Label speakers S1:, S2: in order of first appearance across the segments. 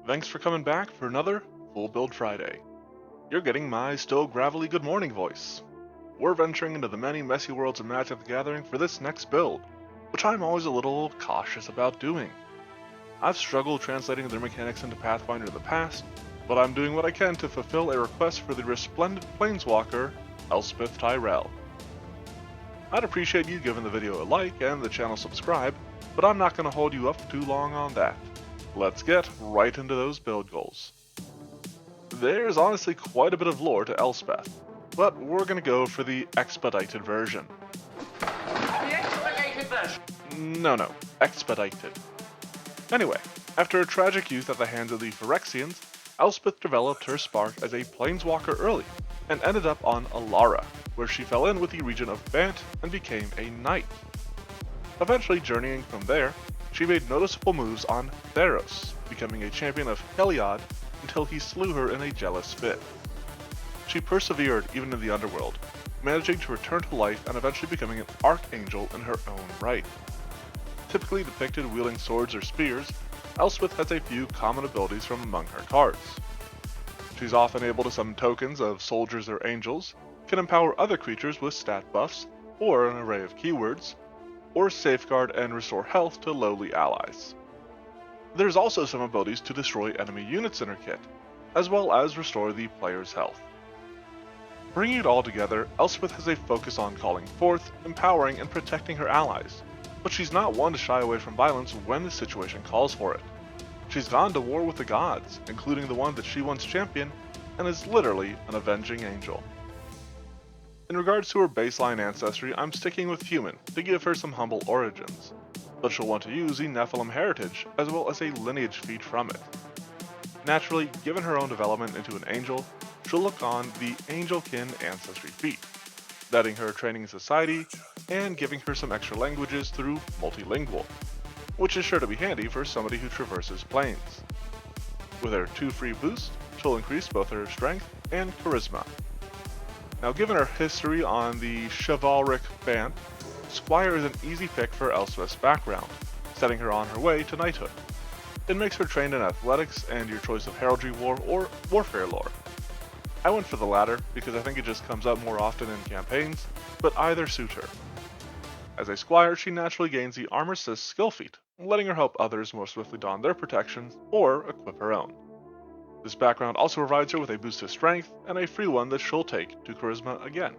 S1: Thanks for coming back for another Full Build Friday. You're getting my still gravelly good morning voice. We're venturing into the many messy worlds of Magic the Gathering for this next build, which I'm always a little cautious about doing. I've struggled translating their mechanics into Pathfinder in the past, but I'm doing what I can to fulfill a request for the resplendent Planeswalker, Elspeth Tirel. I'd appreciate you giving the video a like and the channel subscribe, but I'm not going to hold you up too long on that. Let's get right into those build goals. There's honestly quite a bit of lore to Elspeth, but we're going to go for the expedited version.
S2: The expedited version?
S1: No, expedited. Anyway, after a tragic youth at the hands of the Phyrexians, Elspeth developed her spark as a planeswalker early, and ended up on Alara, where she fell in with the region of Bant and became a knight. Eventually journeying from there, she made noticeable moves on Theros, becoming a champion of Heliod until he slew her in a jealous fit. She persevered even in the underworld, managing to return to life and eventually becoming an archangel in her own right. Typically depicted wielding swords or spears, Elspeth has a few common abilities from among her cards. She's often able to summon tokens of soldiers or angels, can empower other creatures with stat buffs, or an array of keywords, or safeguard and restore health to lowly allies. There's also some abilities to destroy enemy units in her kit, as well as restore the player's health. Bringing it all together, Elspeth has a focus on calling forth, empowering, and protecting her allies, but she's not one to shy away from violence when the situation calls for it. She's gone to war with the gods, including the one that she once championed, and is literally an avenging angel. In regards to her baseline ancestry, I'm sticking with human to give her some humble origins, but she'll want to use the Nephilim heritage as well as a lineage feat from it. Naturally, given her own development into an angel, she'll look on the Angelkin ancestry feat, letting her training in society and giving her some extra languages through multilingual, which is sure to be handy for somebody who traverses planes. With her 2 free boosts, she'll increase both her strength and charisma. Now, given her history on the chivalric Bant, Squire is an easy pick for Elspeth's background, setting her on her way to knighthood. It makes her trained in athletics and your choice of heraldry war or warfare lore. I went for the latter because I think it just comes up more often in campaigns, but either suit her. As a squire, she naturally gains the Armor Assist skill feat, letting her help others more swiftly don their protections or equip her own. This background also provides her with a boost to strength and a free one that she'll take to charisma again.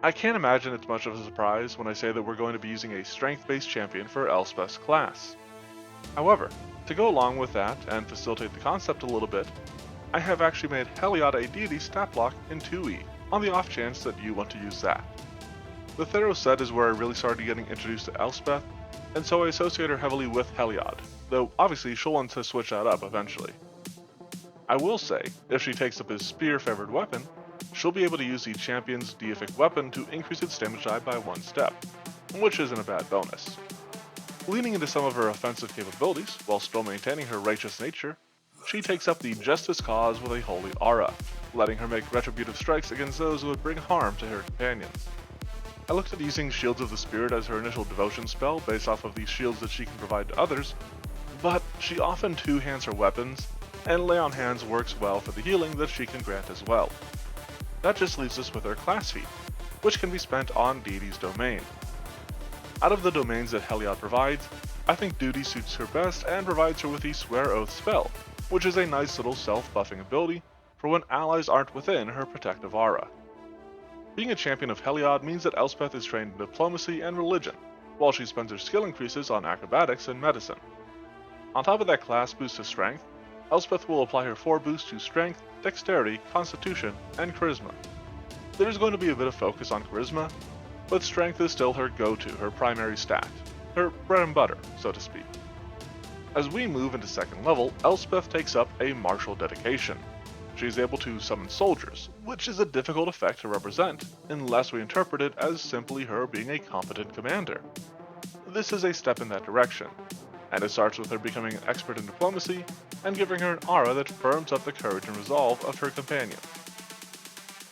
S1: I can't imagine it's much of a surprise when I say that we're going to be using a strength-based champion for Elspeth's class. However, to go along with that and facilitate the concept a little bit, I have actually made Heliod a deity stat block in 2e, on the off chance that you want to use that. The Theros set is where I really started getting introduced to Elspeth, and so I associate her heavily with Heliod, though obviously she'll want to switch that up eventually. I will say, if she takes up his spear-favored weapon, she'll be able to use the champion's deific weapon to increase its damage die by 1 step, which isn't a bad bonus. Leaning into some of her offensive capabilities, while still maintaining her righteous nature, she takes up the Justice cause with a holy aura, letting her make retributive strikes against those who would bring harm to her companions. I looked at using Shields of the Spirit as her initial devotion spell based off of the shields that she can provide to others, but she often two-hands her weapons, and Lay on Hands works well for the healing that she can grant as well. That just leaves us with her class feat, which can be spent on Deity's domain. Out of the domains that Heliod provides, I think Duty suits her best and provides her with the Swear Oath spell, which is a nice little self-buffing ability for when allies aren't within her protective aura. Being a champion of Heliod means that Elspeth is trained in diplomacy and religion, while she spends her skill increases on acrobatics and medicine. On top of that class boost to strength, Elspeth will apply her 4 boosts to strength, dexterity, constitution, and charisma. There's going to be a bit of focus on charisma, but strength is still her go-to, her primary stat, her bread and butter, so to speak. As we move into 2nd level, Elspeth takes up a martial dedication. She is able to summon soldiers, which is a difficult effect to represent, unless we interpret it as simply her being a competent commander. This is a step in that direction, and it starts with her becoming an expert in diplomacy and giving her an aura that firms up the courage and resolve of her companions.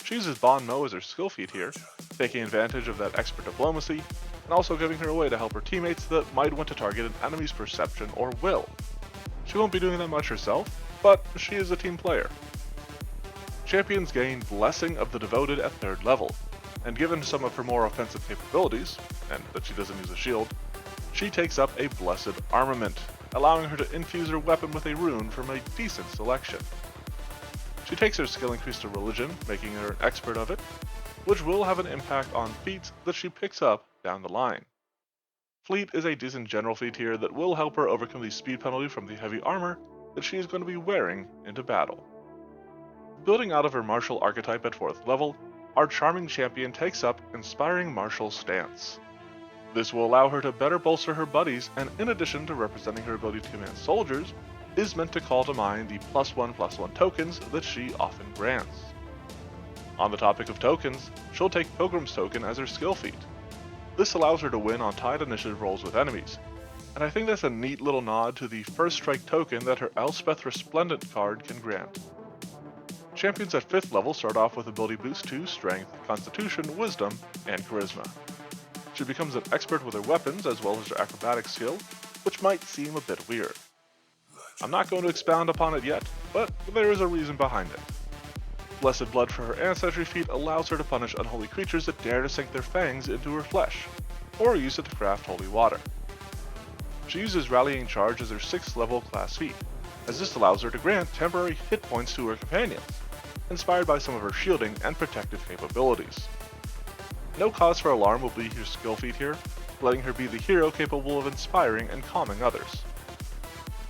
S1: She uses Bon Mo as her skill feat here, taking advantage of that expert diplomacy, and also giving her a way to help her teammates that might want to target an enemy's perception or will. She won't be doing that much herself, but she is a team player. Champions gain Blessing of the Devoted at 3rd level, and given some of her more offensive capabilities, and that she doesn't use a shield, she takes up a Blessed Armament, allowing her to infuse her weapon with a rune from a decent selection. She takes her skill increase to Religion, making her an expert of it, which will have an impact on feats that she picks up down the line. Fleet is a decent general feat here that will help her overcome the speed penalty from the heavy armor that she is going to be wearing into battle. Building out of her martial archetype at 4th level, our charming champion takes up Inspiring Martial Stance. This will allow her to better bolster her buddies, and in addition to representing her ability to command soldiers, is meant to call to mind the +1/+1 tokens that she often grants. On the topic of tokens, she'll take Pilgrim's Token as her skill feat. This allows her to win on tied initiative rolls with enemies, and I think that's a neat little nod to the First Strike token that her Elspeth Resplendent card can grant. Champions at 5th level start off with ability boost to Strength, Constitution, Wisdom, and Charisma. She becomes an expert with her weapons as well as her acrobatic skill, which might seem a bit weird. I'm not going to expound upon it yet, but there is a reason behind it. Blessed Blood for her Ancestry feat allows her to punish unholy creatures that dare to sink their fangs into her flesh, or use it to craft holy water. She uses Rallying Charge as her 6th level class feat, as this allows her to grant temporary hit points to her companions, inspired by some of her shielding and protective capabilities. No cause for alarm will be her skill feat here, letting her be the hero capable of inspiring and calming others.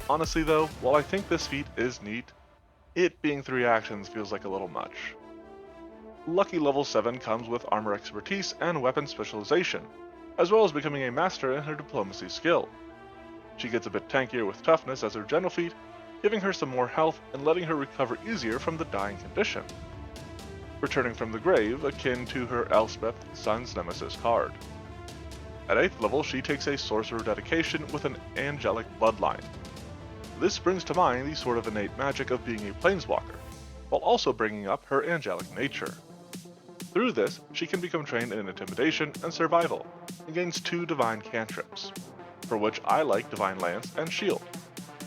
S1: Honestly though, while I think this feat is neat, it being 3 actions feels like a little much. Lucky level 7 comes with armor expertise and weapon specialization, as well as becoming a master in her diplomacy skill. She gets a bit tankier with toughness as her general feat, giving her some more health and letting her recover easier from the dying condition. Returning from the grave, akin to her Elspeth Sun's Nemesis card. At 8th level, she takes a Sorcerer Dedication with an Angelic Bloodline. This brings to mind the sort of innate magic of being a Planeswalker, while also bringing up her angelic nature. Through this, she can become trained in Intimidation and Survival, and gains 2 Divine Cantrips, for which I like Divine Lance and Shield,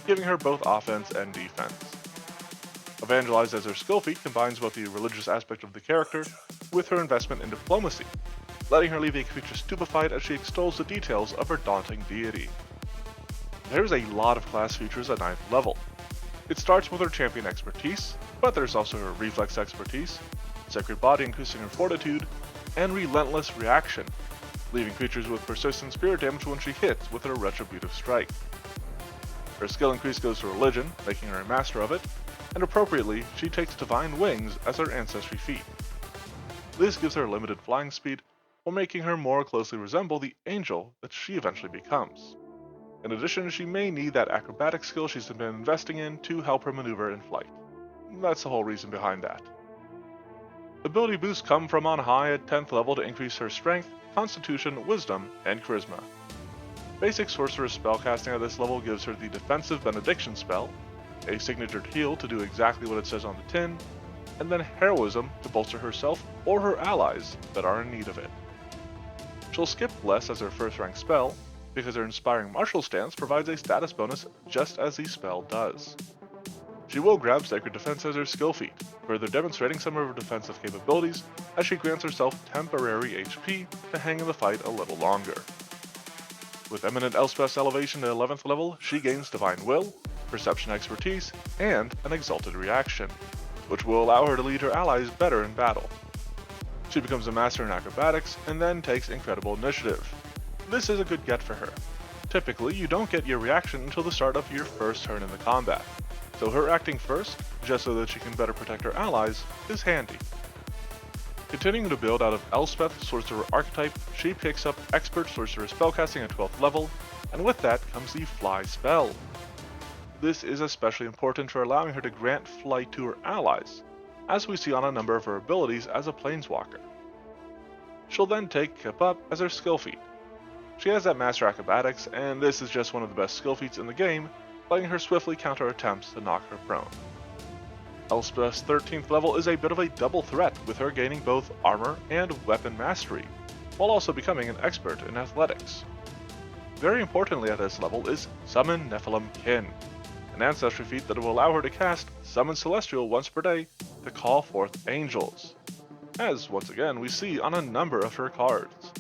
S1: giving her both offense and defense. Evangelize as her skill feat combines both the religious aspect of the character with her investment in diplomacy, letting her leave a creature stupefied as she extols the details of her daunting deity. There's a lot of class features at 9th level. It starts with her champion expertise, but there's also her reflex expertise, sacred body increasing her fortitude, and relentless reaction, leaving creatures with persistent spirit damage when she hits with her retributive strike. Her skill increase goes to religion, making her a master of it, and appropriately, she takes Divine Wings as her ancestry feat. This gives her limited flying speed, while making her more closely resemble the angel that she eventually becomes. In addition, she may need that acrobatic skill she's been investing in to help her maneuver in flight. That's the whole reason behind that. Ability boosts come from on high at 10th level to increase her strength, constitution, wisdom, and charisma. Basic sorceress spellcasting at this level gives her the defensive benediction spell, a signature heal to do exactly what it says on the tin, and then heroism to bolster herself or her allies that are in need of it. She'll skip Bless as her first rank spell, because her Inspiring Martial Stance provides a status bonus just as the spell does. She will grab Sacred Defense as her skill feat, further demonstrating some of her defensive capabilities as she grants herself temporary HP to hang in the fight a little longer. With Eminent Elspeth's elevation to 11th level, she gains Divine Will, Perception Expertise, and an Exalted Reaction, which will allow her to lead her allies better in battle. She becomes a master in acrobatics, and then takes Incredible Initiative. This is a good get for her. Typically, you don't get your reaction until the start of your first turn in the combat, so her acting first, just so that she can better protect her allies, is handy. Continuing to build out of Elspeth Sorcerer Archetype, she picks up Expert Sorcerer Spellcasting at 12th level, and with that comes the Fly spell. This is especially important for allowing her to grant flight to her allies, as we see on a number of her abilities as a Planeswalker. She'll then take Kip Up as her skill feat. She has that Master Acrobatics, and this is just one of the best skill feats in the game, letting her swiftly counter attempts to knock her prone. Elspeth's 13th level is a bit of a double threat, with her gaining both armor and weapon mastery, while also becoming an expert in athletics. Very importantly at this level is Summon Nephilim Kin. an ancestry feat that will allow her to cast Summon Celestial once per day to call forth angels, as once again we see on a number of her cards.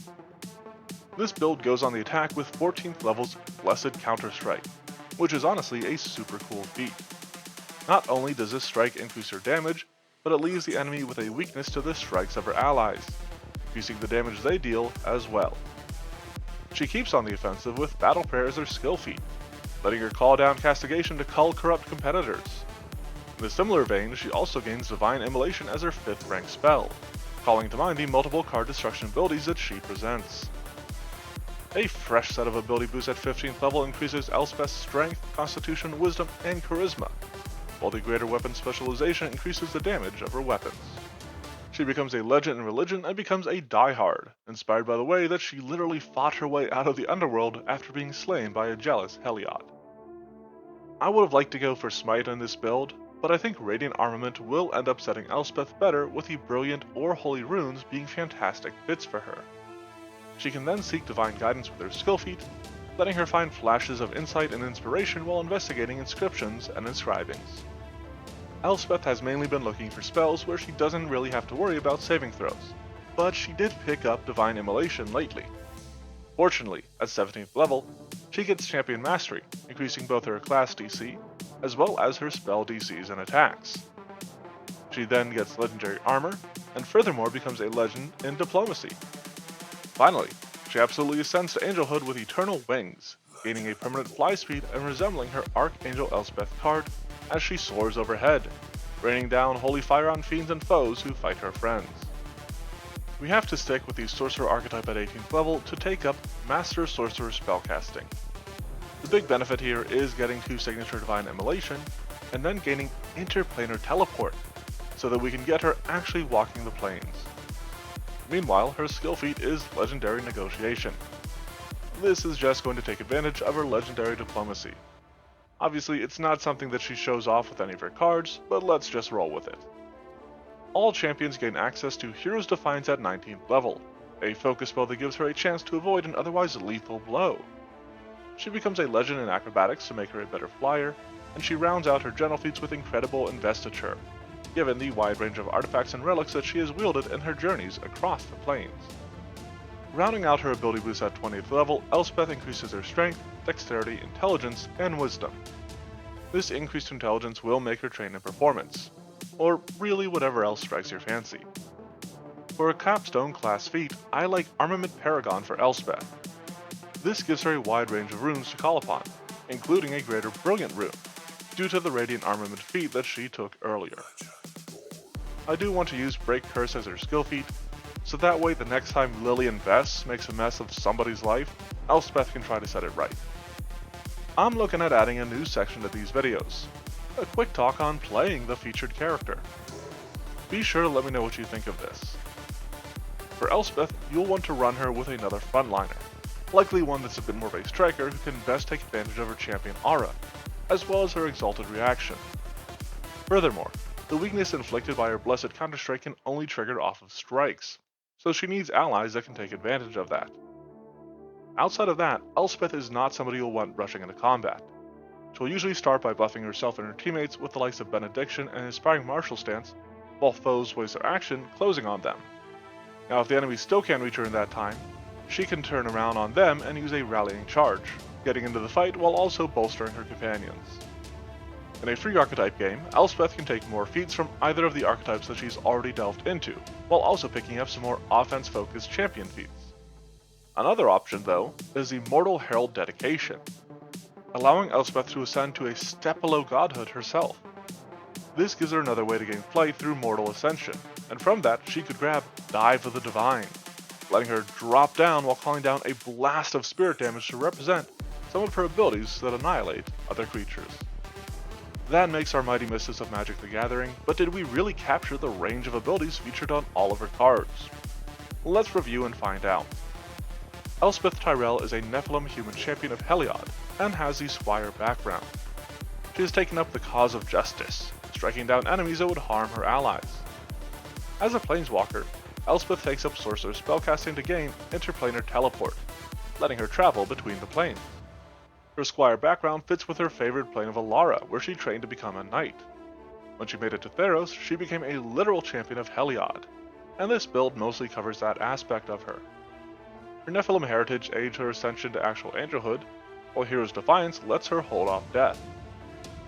S1: This build goes on the attack with 14th level's Blessed Counter-Strike, which is honestly a super cool feat. Not only does this strike increase her damage, but it leaves the enemy with a weakness to the strikes of her allies, increasing the damage they deal as well. She keeps on the offensive with Battle Prayer as her skill feat, letting her call down castigation to cull corrupt competitors. In a similar vein, she also gains Divine Immolation as her 5th rank spell, calling to mind the multiple card destruction abilities that she presents. A fresh set of ability boosts at 15th level increases Elspeth's Strength, Constitution, Wisdom, and Charisma, while the greater weapon specialization increases the damage of her weapons. She becomes a legend in religion and becomes a diehard, inspired by the way that she literally fought her way out of the underworld after being slain by a jealous Heliod. I would have liked to go for Smite in this build, but I think Radiant Armament will end up setting Elspeth better with the Brilliant or Holy Runes being fantastic fits for her. She can then seek Divine Guidance with her skill feat, letting her find flashes of insight and inspiration while investigating inscriptions and inscribings. Elspeth has mainly been looking for spells where she doesn't really have to worry about saving throws, but she did pick up Divine Immolation lately. Fortunately, at 17th level, she gets Champion Mastery, increasing both her class DC as well as her spell DCs and attacks. She then gets Legendary Armor, and furthermore becomes a legend in Diplomacy. Finally, she absolutely ascends to Angelhood with Eternal Wings, gaining a permanent fly speed and resembling her Archangel Elspeth card as she soars overhead, raining down holy fire on fiends and foes who fight her friends. We have to stick with the Sorcerer archetype at 18th level to take up Master Sorcerer spellcasting. The big benefit here is getting 2 signature Divine Immolation, and then gaining Interplanar Teleport, so that we can get her actually walking the planes. Meanwhile, her skill feat is Legendary Negotiation. This is just going to take advantage of her Legendary Diplomacy. Obviously, it's not something that she shows off with any of her cards, but let's just roll with it. All champions gain access to Hero's Defiance at 19th level, a focus spell that gives her a chance to avoid an otherwise lethal blow. She becomes a legend in acrobatics to make her a better flyer, and she rounds out her general feats with Incredible Investiture, given the wide range of artifacts and relics that she has wielded in her journeys across the planes. Rounding out her ability boosts at 20th level, Elspeth increases her strength, dexterity, intelligence, and wisdom. This increased intelligence will make her train in performance, or really whatever else strikes your fancy. For a capstone class feat, I like Armament Paragon for Elspeth. This gives her a wide range of runes to call upon, including a greater Brilliant rune, due to the Radiant Armament feat that she took earlier. I do want to use Break Curse as her skill feat, so that way the next time Lillian Bess makes a mess of somebody's life, Elspeth can try to set it right. I'm looking at adding a new section to these videos, a quick talk on playing the featured character. Be sure to let me know what you think of this. For Elspeth, you'll want to run her with another frontliner, likely one that's a bit more of a striker who can best take advantage of her champion aura, as well as her exalted reaction. Furthermore, the weakness inflicted by her Blessed Counter-Strike can only trigger off of strikes, so she needs allies that can take advantage of that. Outside of that, Elspeth is not somebody you'll want rushing into combat. She'll usually start by buffing herself and her teammates with the likes of Benediction and Inspiring Martial Stance, while foes waste their action closing on them. Now if the enemy still can't reach her in that time, she can turn around on them and use a Rallying Charge, getting into the fight while also bolstering her companions. In a free archetype game, Elspeth can take more feats from either of the archetypes that she's already delved into, while also picking up some more offense-focused champion feats. Another option, though, is the Mortal Herald Dedication, allowing Elspeth to ascend to a step below godhood herself. This gives her another way to gain flight through Mortal Ascension, and from that she could grab Dive of the Divine, letting her drop down while calling down a blast of spirit damage to represent some of her abilities that annihilate other creatures. That makes our Mighty Mistress of Magic the Gathering, but did we really capture the range of abilities featured on all of her cards? Let's review and find out. Elspeth Tirel is a Nephilim human champion of Heliod, and has the Squire background. She has taken up the cause of justice, striking down enemies that would harm her allies. As a Planeswalker, Elspeth takes up Sorcerer spellcasting to gain Interplanar Teleport, letting her travel between the planes. Her squire background fits with her favorite plane of Alara, where she trained to become a knight. When she made it to Theros, she became a literal champion of Heliod, and this build mostly covers that aspect of her. Her Nephilim heritage aids her ascension to actual angelhood, while Hero's Defiance lets her hold off death.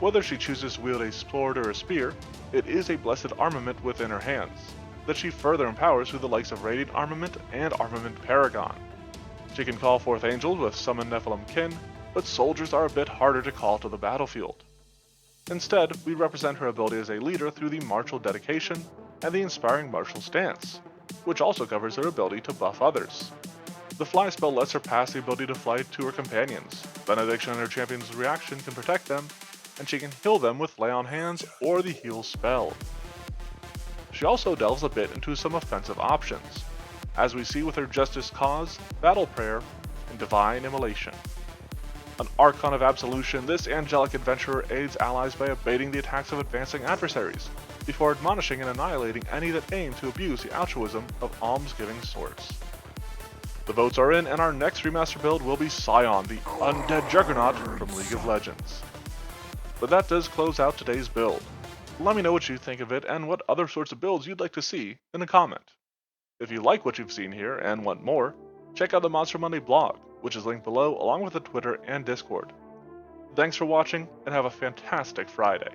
S1: Whether she chooses to wield a sword or a spear, it is a blessed armament within her hands, that she further empowers through the likes of Radiant Armament and Armament Paragon. She can call forth angels with summon Nephilim kin, but soldiers are a bit harder to call to the battlefield. Instead, we represent her ability as a leader through the martial dedication and the inspiring martial stance, which also covers her ability to buff others. The fly spell lets her pass the ability to fly to her companions. Benediction on her champion's reaction can protect them, and she can heal them with Lay on Hands or the heal spell. She also delves a bit into some offensive options, as we see with her Justice Cause, Battle Prayer, and Divine Immolation. An Archon of Absolution, this angelic adventurer aids allies by abating the attacks of advancing adversaries, before admonishing and annihilating any that aim to abuse the altruism of alms-giving swords. The votes are in, and our next remaster build will be Scion, the undead juggernaut from League of Legends. But that does close out today's build. Let me know what you think of it and what other sorts of builds you'd like to see in a comment. If you like what you've seen here and want more, check out the Monster Monday blog, which is linked below along with the Twitter and Discord. Thanks for watching, and have a fantastic Friday.